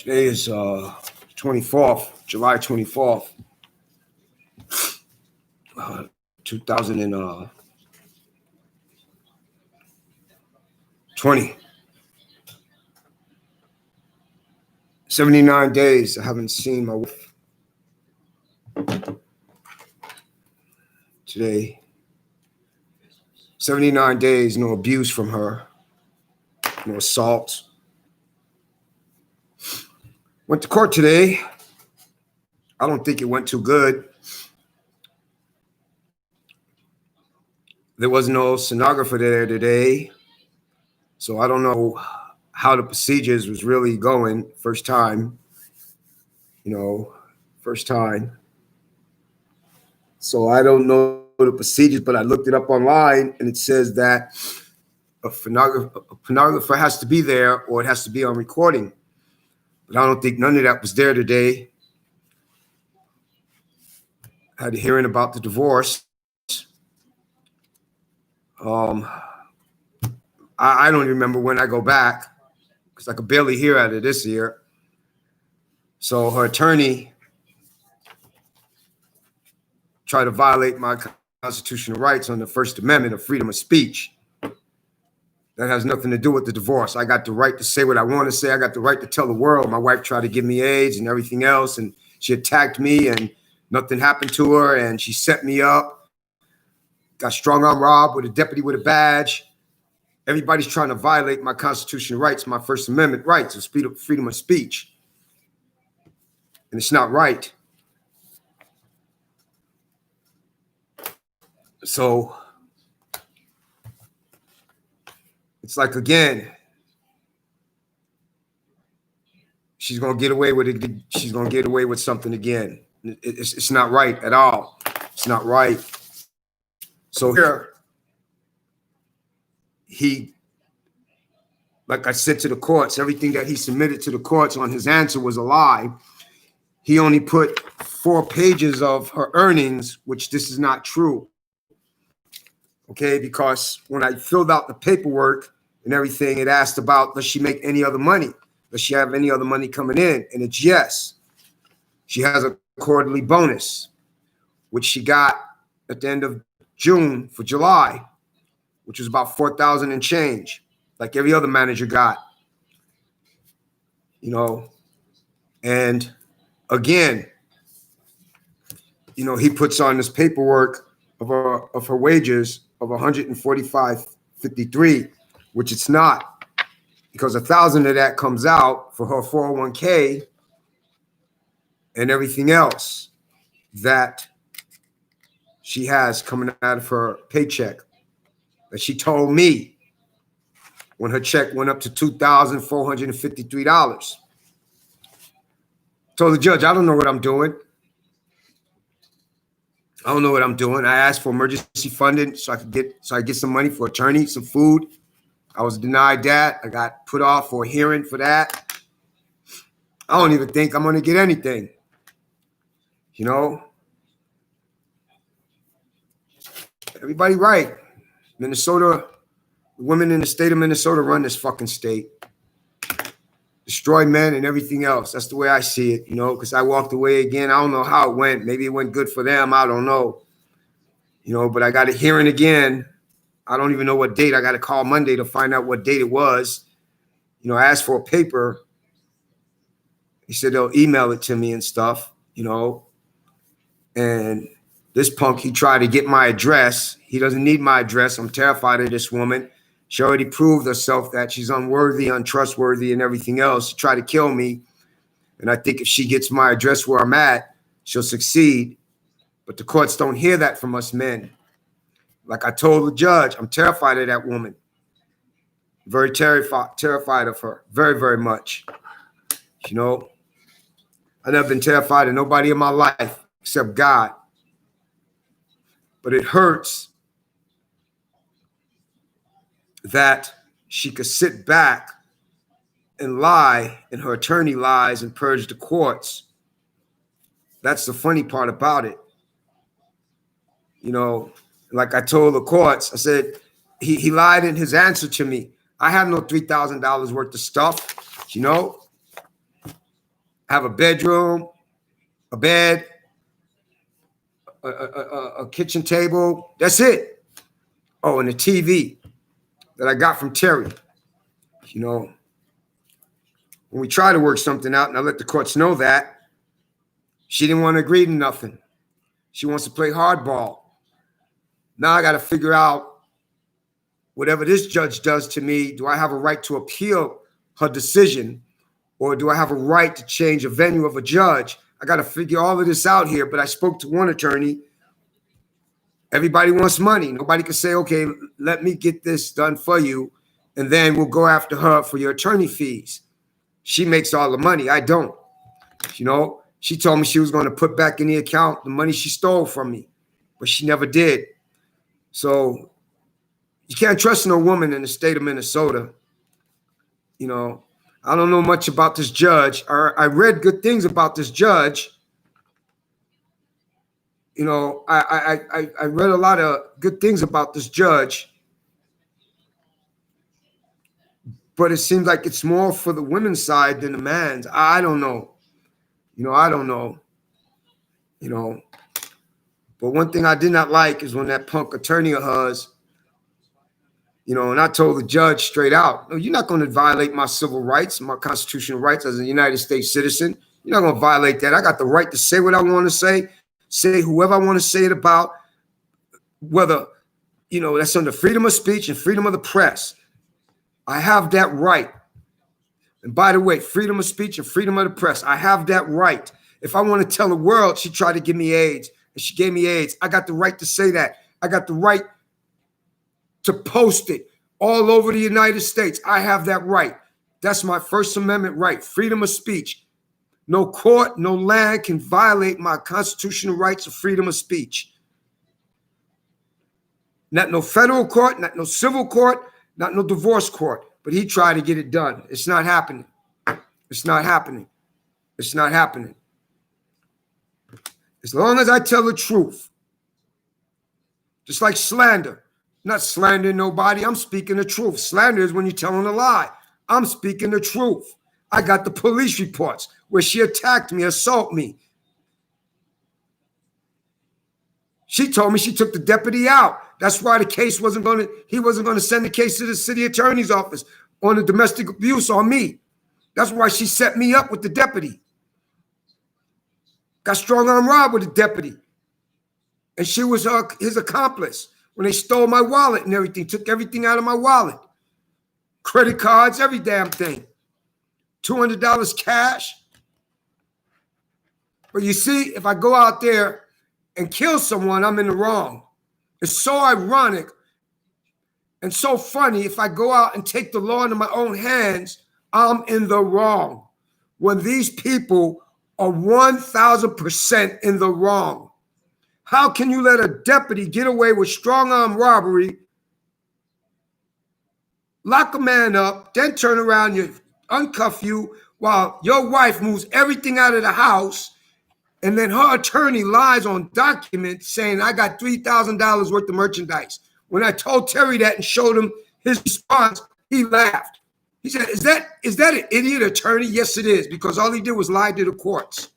Today is 24th, July 24th, 2020. 79 days I haven't seen my wife. Today, 79 days, no abuse from her, no assaults. Went to court today. I don't think it went too good. There was no stenographer there today, so I don't know how the procedures was really going. First time. So I don't know the procedures, but I looked it up online, and it says that a phonographer has to be there, or it has to be on recording. But I don't think none of that was there today. I had a hearing about the divorce. I don't remember when I go back because I could barely hear out of this year. So her attorney tried to violate my constitutional rights on the First Amendment of freedom of speech. That has nothing to do with the divorce. I got the right to say what I want to say. I got the right to tell the world. My wife tried to give me AIDS and everything else, and she attacked me, and nothing happened to her, and she set me up. Got strong arm robbed with a deputy with a badge. Everybody's trying to violate my constitutional rights, my First Amendment rights of freedom of speech. And it's not right. So it's like, again, she's going to get away with it. She's going to get away with something again. It's not right at all. It's not right. So here, he, like I said to the courts, everything that he submitted to the courts on his answer was a lie. He only put 4 pages of her earnings, which this is not true. Okay, because when I filled out the paperwork and everything, it asked about, does she make any other money? Does she have any other money coming in? And it's yes. She has a quarterly bonus, which she got at the end of June for July, which was about $4,000 and change, like every other manager got. And again, he puts on this paperwork of her wages of $145.53, which it's not, because $1,000 of that comes out for her 401k and everything else that she has coming out of her paycheck that she told me when her check went up to $2,453. Told the judge, I don't know what I'm doing. I don't know what I'm doing. I asked for emergency funding so I get some money for attorney, some food. I was denied that. I got put off for a hearing for that. I don't even think I'm going to get anything. Everybody right. Minnesota, the women in the state of Minnesota run this fucking state. Destroy men and everything else. That's the way I see it, because I walked away again. I don't know how it went. Maybe it went good for them. I don't know. But I got a hearing again. I don't even know what date. I got to call Monday to find out what date it was. I asked for a paper. He said they'll email it to me and stuff, And this punk, he tried to get my address. He doesn't need my address. I'm terrified of this woman. She already proved herself that she's unworthy, untrustworthy, and everything else. She tried to kill me. And I think if she gets my address where I'm at, she'll succeed. But the courts don't hear that from us men. Like I told the judge, I'm terrified of that woman. Very terrified of her. Very, very much. I've never been terrified of nobody in my life except God. But it hurts that she could sit back and lie, and her attorney lies and purge the courts. That's the funny part about it. Like I told the courts, I said, he lied in his answer to me. I have no $3,000 worth of stuff, I have a bedroom, a bed, a kitchen table. That's it. Oh, and a TV that I got from Terry. You know, when we try to work something out, and I let the courts know that, she didn't want to agree to nothing. She wants to play hardball. Now I got to figure out whatever this judge does to me, do I have a right to appeal her decision, or do I have a right to change a venue of a judge? I got to figure all of this out here, but I spoke to one attorney. Everybody wants money. Nobody can say, okay, let me get this done for you, and then we'll go after her for your attorney fees. She makes all the money. I don't. You know, she told me she was going to put back in the account the money she stole from me, but she never did. So you can't trust no woman in the state of Minnesota. You know, I don't know much about this judge. I read good things about this judge. You know, I read a lot of good things about this judge, but it seems like it's more for the women's side than the man's. I don't know. You know, I don't know. You know, but one thing I did not like is when that punk attorney of hers, you know, and I told the judge straight out, no, you're not going to violate my civil rights, my constitutional rights as a United States citizen. You're not going to violate that. I got the right to say what I want to say whoever I want to say it about, whether, you know, that's under freedom of speech and freedom of the press. I have that right. And by the way, freedom of speech and freedom of the press, I have that right. If I want to tell the world she tried to give me AIDS and she gave me AIDS, I got the right to say that. I got the right to post it all over the United States. I have that right. That's my First Amendment right, freedom of speech. No court, no land can violate my constitutional rights of freedom of speech. Not no federal court, not no civil court, not no divorce court. But he tried to get it done. It's not happening. It's not happening. It's not happening. As long as I tell the truth, just like slander, I'm not slandering nobody. I'm speaking the truth. Slander is when you're telling a lie. I'm speaking the truth. I got the police reports where she attacked me, assaulted me. She told me she took the deputy out. That's why the case he wasn't going to send the case to the city attorney's office on the domestic abuse on me. That's why she set me up with the deputy. Got strong arm robbed with the deputy. And she was his accomplice when they stole my wallet and everything, took everything out of my wallet. Credit cards, every damn thing. $200 cash. But you see, if I go out there and kill someone, I'm in the wrong. It's so ironic and so funny. If I go out and take the law into my own hands, I'm in the wrong. When these people are 1,000% in the wrong. How can you let a deputy get away with strong arm robbery, lock a man up, then turn around, you uncuff you while your wife moves everything out of the house, and then her attorney lies on documents saying I got $3,000 worth of merchandise. When I told Terry that and showed him his response, he laughed. He said, is that an idiot attorney? Yes, it is, because all he did was lie to the courts.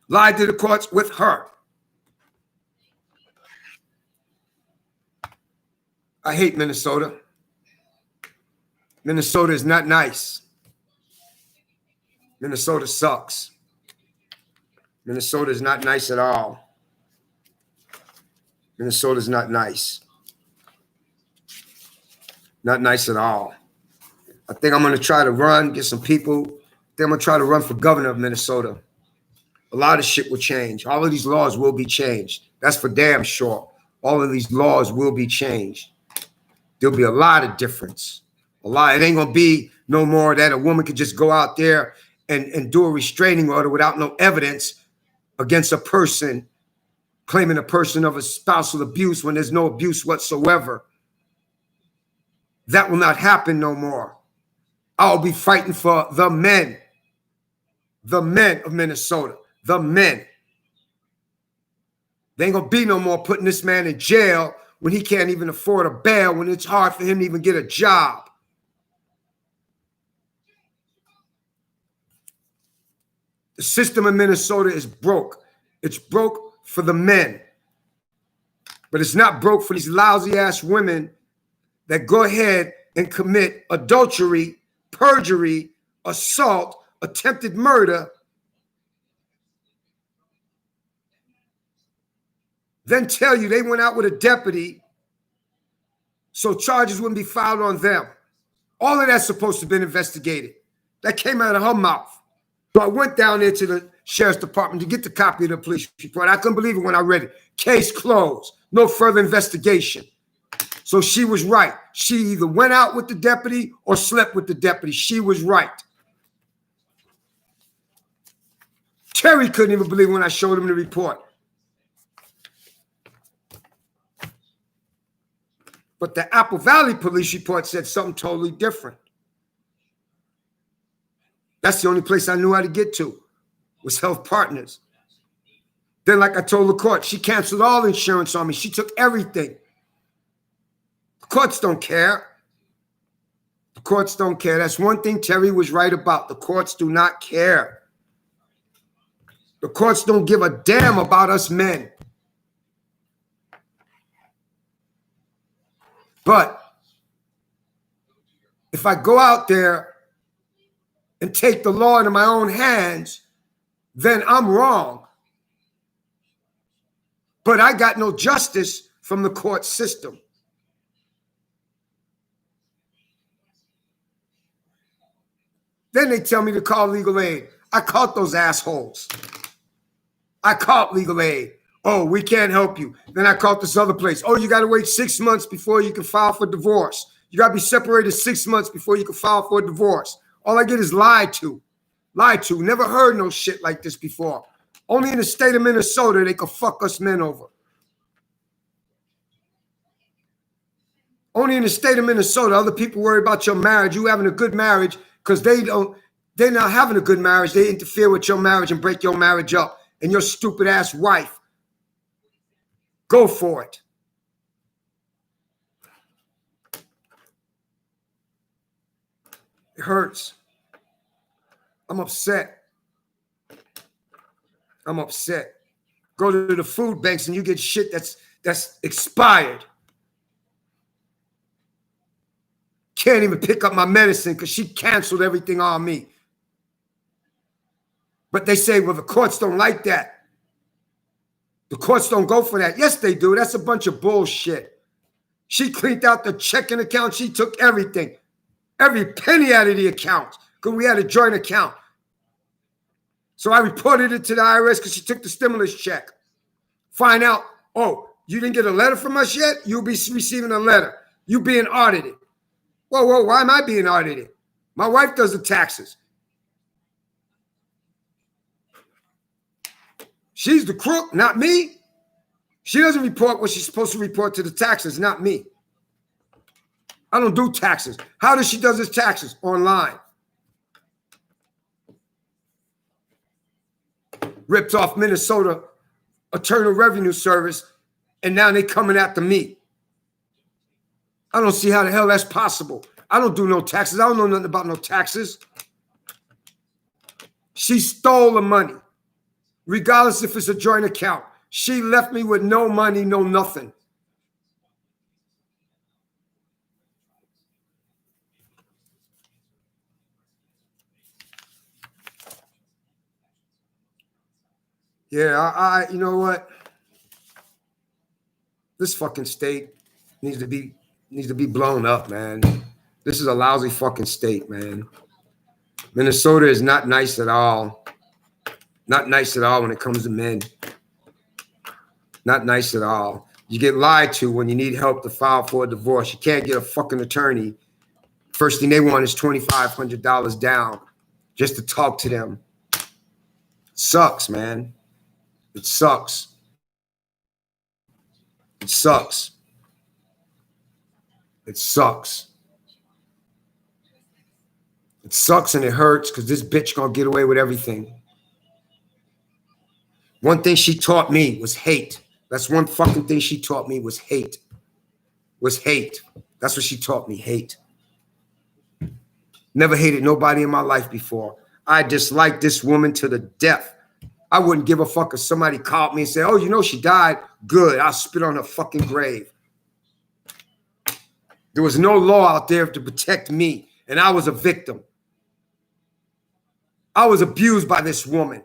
Lied to the courts with her. I hate Minnesota. Minnesota is not nice. Minnesota sucks. Minnesota is not nice at all. Minnesota is not nice. Not nice at all. I think I'm going to try to run, get some people. I think I'm going to try to run for governor of Minnesota. A lot of shit will change. All of these laws will be changed. That's for damn sure. All of these laws will be changed. There'll be a lot of difference. A lot. It ain't going to be no more that a woman could just go out there and do a restraining order without no evidence against a person, claiming a person of a spousal abuse when there's no abuse whatsoever. That will not happen no more. I'll be fighting for the men of Minnesota, the men. There ain't gonna be no more putting this man in jail when he can't even afford a bail, when it's hard for him to even get a job. The system in Minnesota is broke. It's broke for the men. But it's not broke for these lousy ass women that go ahead and commit adultery, perjury, assault, attempted murder, then tell you they went out with a deputy so charges wouldn't be filed on them. All of that's supposed to have been investigated. That came out of her mouth. So I went down there to the sheriff's department to get the copy of the police report. I couldn't believe it when I read it. Case closed. No further investigation. So she was right. She either went out with the deputy or slept with the deputy. She was right. Terry couldn't even believe when I showed him the report. But the Apple Valley police report said something totally different. That's the only place I knew how to get to, was Health Partners. Then, like I told the court, she canceled all insurance on me. She took everything. The courts don't care. The courts don't care. That's one thing Terry was right about. The courts do not care. The courts don't give a damn about us men. But if I go out there and take the law into my own hands, then I'm wrong. But I got no justice from the court system. Then they tell me to call legal aid. I caught those assholes. I caught legal aid. Oh, we can't help you. Then I called this other place. Oh, you got to wait 6 months before you can file for divorce. You got to be separated 6 months before you can file for a divorce. All I get is lied to. Lied to. Never heard no shit like this before. Only in the state of Minnesota they could fuck us men over. Only in the state of Minnesota, other people worry about your marriage, you having a good marriage, because they're not having a good marriage. They interfere with your marriage and break your marriage up. And your stupid ass wife. Go for it. It hurts. I'm upset. I'm upset. Go to the food banks and you get shit that's expired. Can't even pick up my medicine because she canceled everything on me. But they say, well, the courts don't like that. The courts don't go for that. Yes, they do. That's a bunch of bullshit. She cleaned out the checking account. She took everything. Every penny out of the account because we had a joint account. So I reported it to the IRS because she took the stimulus check. Find out, oh, you didn't get a letter from us yet? You'll be receiving a letter. You being audited. Whoa, why am I being audited? My wife does the taxes. She's the crook, not me. She doesn't report what she's supposed to report to the taxes, not me. I don't do taxes. How does she do his taxes? Online. Ripped off Minnesota Internal Revenue Service, and now they coming after me. I don't see how the hell that's possible. I don't do no taxes. I don't know nothing about no taxes. She stole the money. Regardless if it's a joint account. She left me with no money, no nothing. Yeah, you know what? This fucking state needs to be blown up, man. This is a lousy fucking state, man. Minnesota is not nice at all. Not nice at all when it comes to men. Not nice at all. You get lied to when you need help to file for a divorce. You can't get a fucking attorney. First thing they want is $2,500 down just to talk to them. Sucks, man. It sucks. It sucks. It sucks. It sucks and it hurts because this bitch gonna get away with everything. One thing she taught me was hate. That's one fucking thing she taught me was hate. Was hate. That's what she taught me, hate. Never hated nobody in my life before. I dislike this woman to the death. I wouldn't give a fuck if somebody called me and said, oh, you know she died? Good. I'll spit on her fucking grave. There was no law out there to protect me, and I was a victim. I was abused by this woman.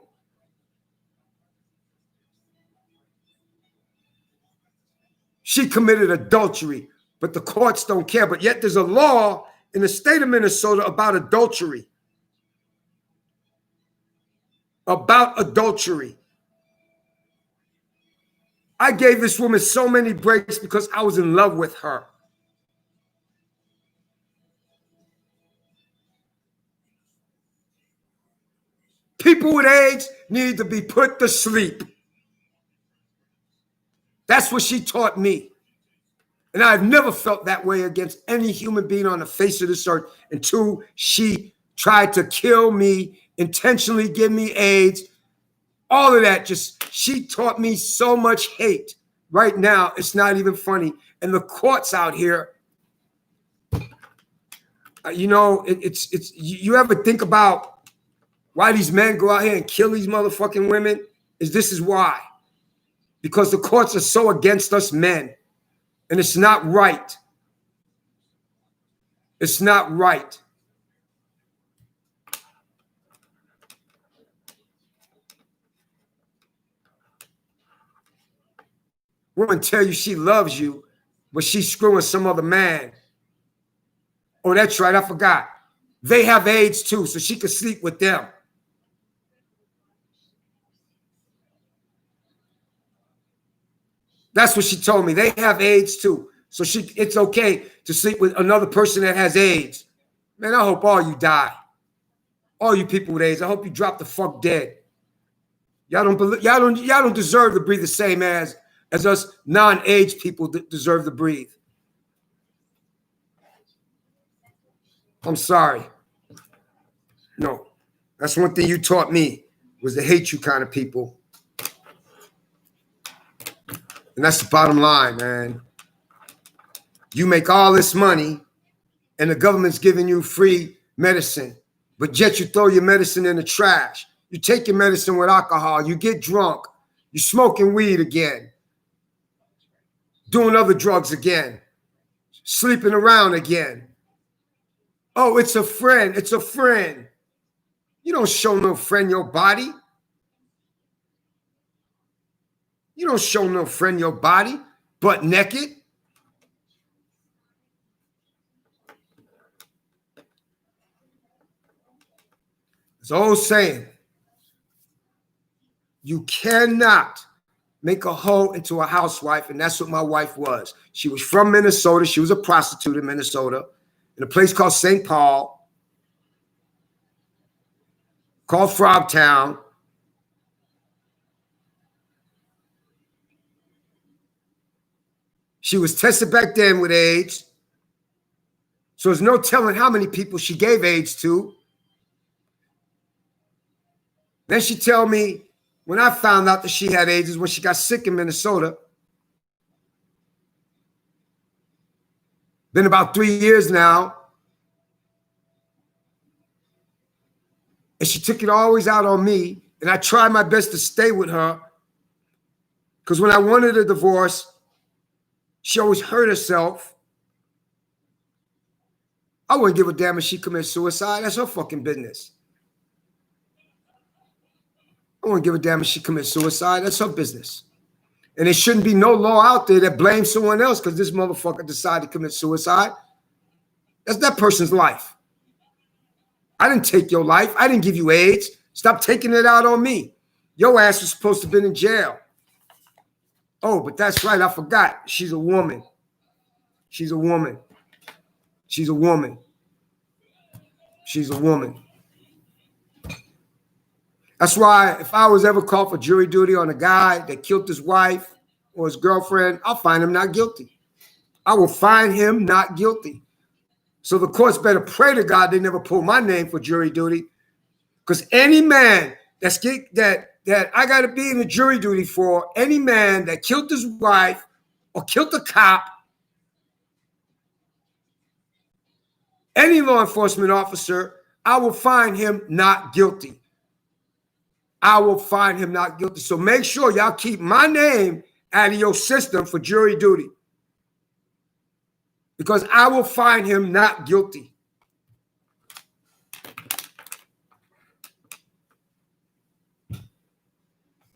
She committed adultery, but the courts don't care. But yet there's a law in the state of Minnesota about adultery. About adultery. I gave this woman so many breaks because I was in love with her. People with AIDS need to be put to sleep. That's what she taught me. And I've never felt that way against any human being on the face of this earth until she tried to kill me, intentionally give me AIDS. All of that, she taught me so much hate. Right now, it's not even funny. And the courts out here, you know, you ever think about why these men go out here and kill these motherfucking women? This is why. Because the courts are so against us men. And it's not right. It's not right. Woman tell you she loves you, but she's screwing some other man. Oh, that's right. I forgot. They have AIDS too, so she could sleep with them. That's what she told me. They have AIDS too. So it's okay to sleep with another person that has AIDS. Man, I hope all you die. All you people with AIDS, I hope you drop the fuck dead. Y'all don't deserve to breathe the same as us non-AIDS people deserve to breathe. I'm sorry. No. That's one thing you taught me, was to hate you kind of people. And that's the bottom line, man. You make all this money and the government's giving you free medicine, but yet you throw your medicine in the trash. You take your medicine with alcohol. You get drunk. You're smoking weed again. Doing other drugs again. Sleeping around again. Oh, it's a friend. It's a friend. You don't show no friend your body. You don't show no friend your body, butt naked. It's an old saying. You cannot make a hoe into a housewife, and that's what my wife was. She was from Minnesota. She was a prostitute in Minnesota in a place called St. Paul, called Frogtown. She was tested back then with AIDS. So there's no telling how many people she gave AIDS to. Then she tell me, when I found out that she had AIDS is when she got sick in Minnesota. Been about 3 years now. And she took it always out on me. And I tried my best to stay with her. Because when I wanted a divorce, she always hurt herself. I wouldn't give a damn if she commits suicide. That's her fucking business. I wouldn't give a damn if she commits suicide. That's her business. And there shouldn't be no law out there that blames someone else because this motherfucker decided to commit suicide. That's that person's life. I didn't take your life. I didn't give you AIDS. Stop taking it out on me. Your ass was supposed to have been in jail. Oh, but that's right. I forgot. She's a woman. She's a woman. She's a woman. She's a woman. That's why if I was ever called for jury duty on a guy that killed his wife or his girlfriend, I'll find him not guilty. I will find him not guilty. So the courts better pray to God they never pull my name for jury duty, because any man that I got to be in the jury duty for, any man that killed his wife or killed a cop, any law enforcement officer, I will find him not guilty. I will find him not guilty. So make sure y'all keep my name out of your system for jury duty, because I will find him not guilty.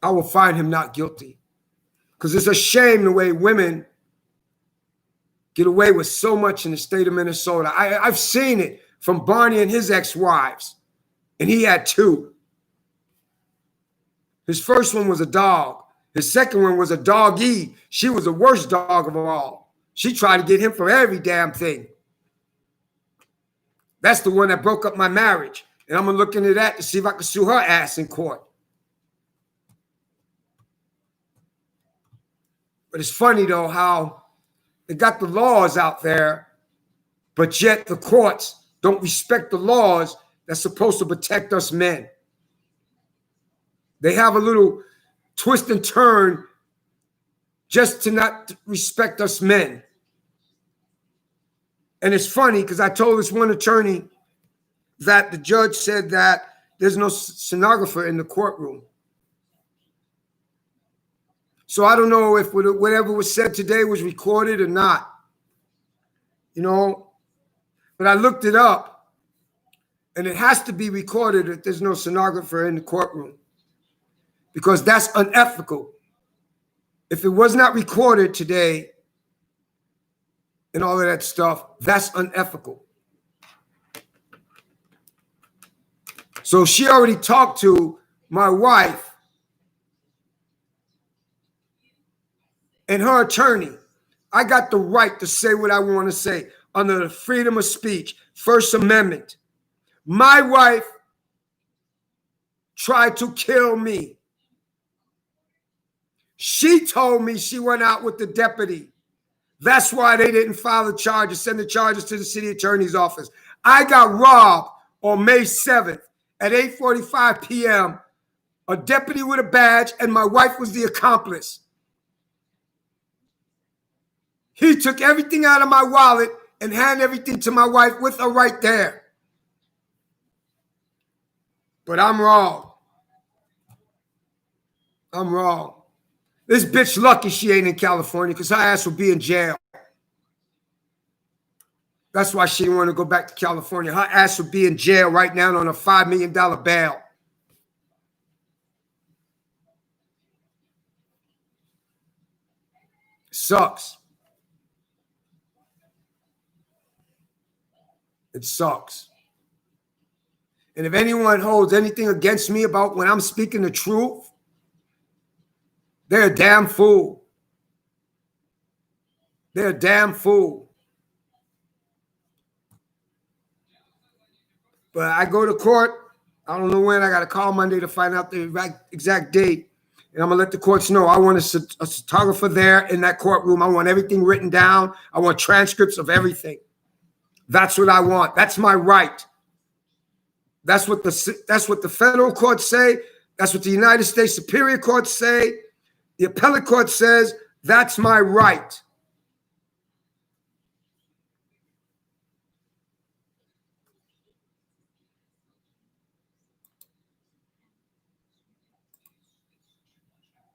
I will find him not guilty, because it's a shame the way women get away with so much in the state of Minnesota. I've seen it from Barney and his ex-wives, and he had 2. His first one was a dog. His second one was a doggy. She was the worst dog of all. She tried to get him for every damn thing. That's the one that broke up my marriage. And I'm going to look into that to see if I can sue her ass in court. But it's funny, though, how they got the laws out there, but yet the courts don't respect the laws that's supposed to protect us men. They have a little twist and turn just to not respect us men. And it's funny because I told this one attorney that the judge said that there's no stenographer in the courtroom. So I don't know if whatever was said today was recorded or not, you know, but I looked it up and it has to be recorded that there's no stenographer in the courtroom, because that's unethical. If it was not recorded today and all of that stuff, that's unethical. So she already talked to my wife and her attorney. I got the right to say what I want to say under the freedom of speech, First Amendment. My wife tried to kill me. She told me she went out with the deputy. That's why they didn't file the charges, send the charges to the city attorney's office. I got robbed on May 7th at 8:45 p.m. A deputy with a badge, and my wife was the accomplice. He took everything out of my wallet and handed everything to my wife with her right there. But I'm wrong. I'm wrong. This bitch lucky she ain't in California, because her ass will be in jail. That's why she didn't want to go back to California. Her ass would be in jail right now on a $5 million bail. Sucks. It sucks. And if anyone holds anything against me about when I'm speaking the truth, they're a damn fool. They're a damn fool. But I go to court. I don't know when. I got to call Monday to find out the exact date. And I'm going to let the courts know. I want a photographer there in that courtroom. I want everything written down. I want transcripts of everything. That's what I want. That's my right. That's what the federal courts say. That's what the United States Superior Court say. The appellate court says that's my right.